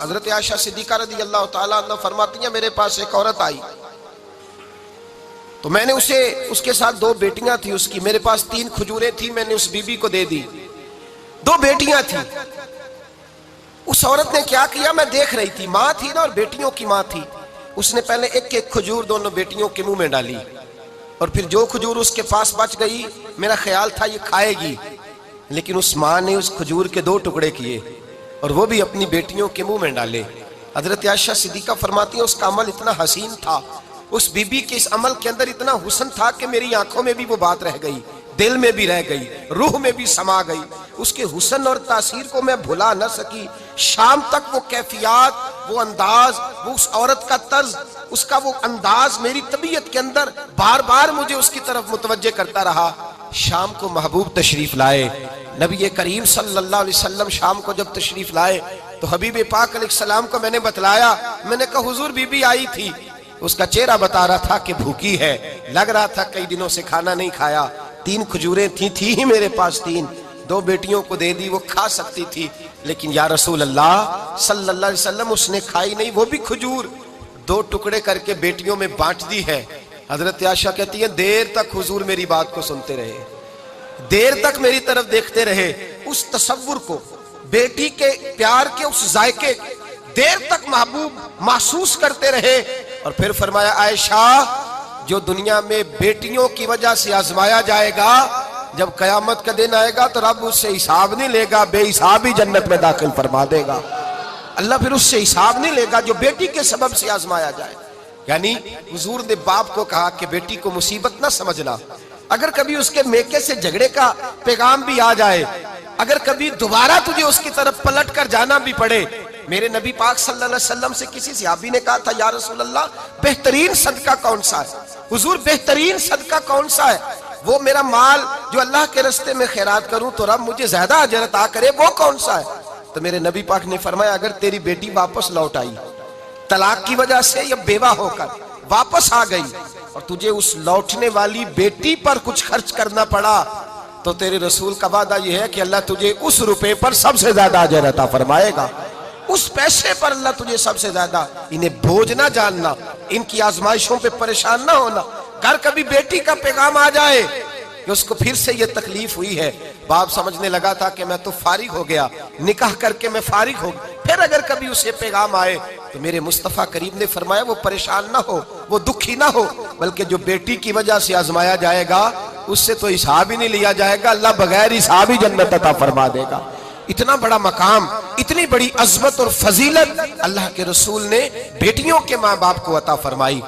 حضرت عائشہ صدیقہ رضی اللہ تعالیٰ عنہ فرماتی ہیں میرے پاس ایک عورت آئی تو میں نے اس کے ساتھ 2 بیٹیاں تھی اس کی، میرے پاس 3 کھجوریں تھی، میں نے اس بی بی کو دے دی، 2 بیٹیاں تھی۔ اس عورت نے کیا کیا، میں دیکھ رہی تھی، ماں تھی نا اور بیٹیوں کی ماں تھی، اس نے پہلے ایک ایک کھجور دونوں بیٹیوں کے منہ میں ڈالی اور پھر جو کھجور اس کے پاس بچ گئی میرا خیال تھا یہ کھائے گی، لیکن اس ماں نے اس کھجور کے 2 ٹکڑے کیے اور وہ بھی اپنی بیٹیوں کے منہ میں ڈالے۔ حضرت عائشہ صدیقہ فرماتی ہیں اس کا عمل اتنا حسین تھا، اس بی بی کے اس عمل کے اندر اتنا حسن تھا کہ میری آنکھوں میں بھی وہ بات رہ گئی، دل میں بھی رہ گئی، روح میں بھی سما گئی۔ اس کے حسن اور تاثیر کو میں بھلا نہ سکی، شام تک وہ کیفیات، وہ انداز، وہ اس عورت کا طرز، اس کا وہ انداز میری طبیعت کے اندر بار بار مجھے اس کی طرف متوجہ کرتا رہا۔ شام کو محبوب تشریف لائے، نبی کریم صلی اللہ علیہ وسلم شام کو جب تشریف لائے تو حبیب پاک علیہ السلام کو میں نے بتلایا، میں نے کہا حضور بی بی آئی تھی، اس کا چہرہ بتا رہا تھا کہ بھوکی ہے، لگ رہا تھا کئی دنوں سے کھانا نہیں کھایا، 3 کھجوریں تھی ہی میرے پاس 3، 2 بیٹیوں کو دے دی، وہ کھا سکتی تھی، لیکن یا رسول اللہ صلی اللہ علیہ وسلم اس نے کھائی نہیں، وہ بھی کھجور 2 ٹکڑے کر کے بیٹیوں میں بانٹ دی ہے۔ حضرت عائشہ کہتی ہیں دیر تک حضور میری بات کو سنتے رہے، دیر تک میری طرف دیکھتے رہے، اس تصور کو، بیٹی کے پیار کے اس ذائقے دیر تک محبوب محسوس کرتے رہے، اور پھر فرمایا عائشہ جو دنیا میں بیٹیوں کی وجہ سے آزمایا جائے گا، جب قیامت کا دن آئے گا تو رب اس سے حساب نہیں لے گا، بے حساب ہی جنت میں داخل فرما دے گا۔ اللہ پھر اس سے حساب نہیں لے گا جو بیٹی کے سبب سے آزمایا جائے۔ یعنی حضور نے باپ کو کہا کہ بیٹی کو مصیبت نہ سمجھنا، اگر کبھی اس کے میکے سے جھگڑے کا پیغام بھی آ جائے، اگر کبھی دوبارہ تجھے اس کی طرف پلٹ کر جانا بھی پڑے، میرے نبی پاک صلی اللہ علیہ وسلم سے کسی صحابی نے کہا تھا یا رسول اللہ بہترین صدقہ کون سا ہے؟ حضور بہترین صدقہ کون سا ہے؟ وہ میرا مال جو اللہ کے راستے میں خیرات کروں تو رب مجھے زیادہ اجر عطا کرے، وہ کون سا ہے؟ تو میرے نبی پاک نے فرمایا اگر تیری بیٹی واپس لوٹ آئی طلاق کی وجہ سے یا بیوہ ہو کر واپس آ گئی اور تجھے اس لوٹنے والی بیٹی پر کچھ خرچ کرنا پڑا تو تیرے رسول کا وعدہ یہ ہے کہ اللہ تجھے اس روپے پر سب سے زیادہ اجر عطا فرمائے گا، اس پیسے پر اللہ تجھے سب سے زیادہ۔ انہیں بوجھ نہ جاننا، ان کی آزمائشوں پہ پریشان نہ ہونا۔ گھر کبھی بیٹی کا پیغام آ جائے کہ اس کو پھر سے یہ تکلیف ہوئی ہے، باپ سمجھنے لگا تھا کہ میں تو فارغ ہو گیا، نکاح کر کے میں فارغ ہو گیا، پھر اگر کبھی اسے پیغام آئے تو میرے مصطفیٰ کریم نے فرمایا وہ پریشان نہ ہو، وہ دکھی نہ ہو، بلکہ جو بیٹی کی وجہ سے آزمایا جائے گا اس سے تو حساب ہی نہیں لیا جائے گا، اللہ بغیر حساب ہی جنت عطا فرما دے گا۔ اتنا بڑا مقام، اتنی بڑی عظمت اور فضیلت اللہ کے رسول نے بیٹیوں کے ماں باپ کو عطا فرمائی۔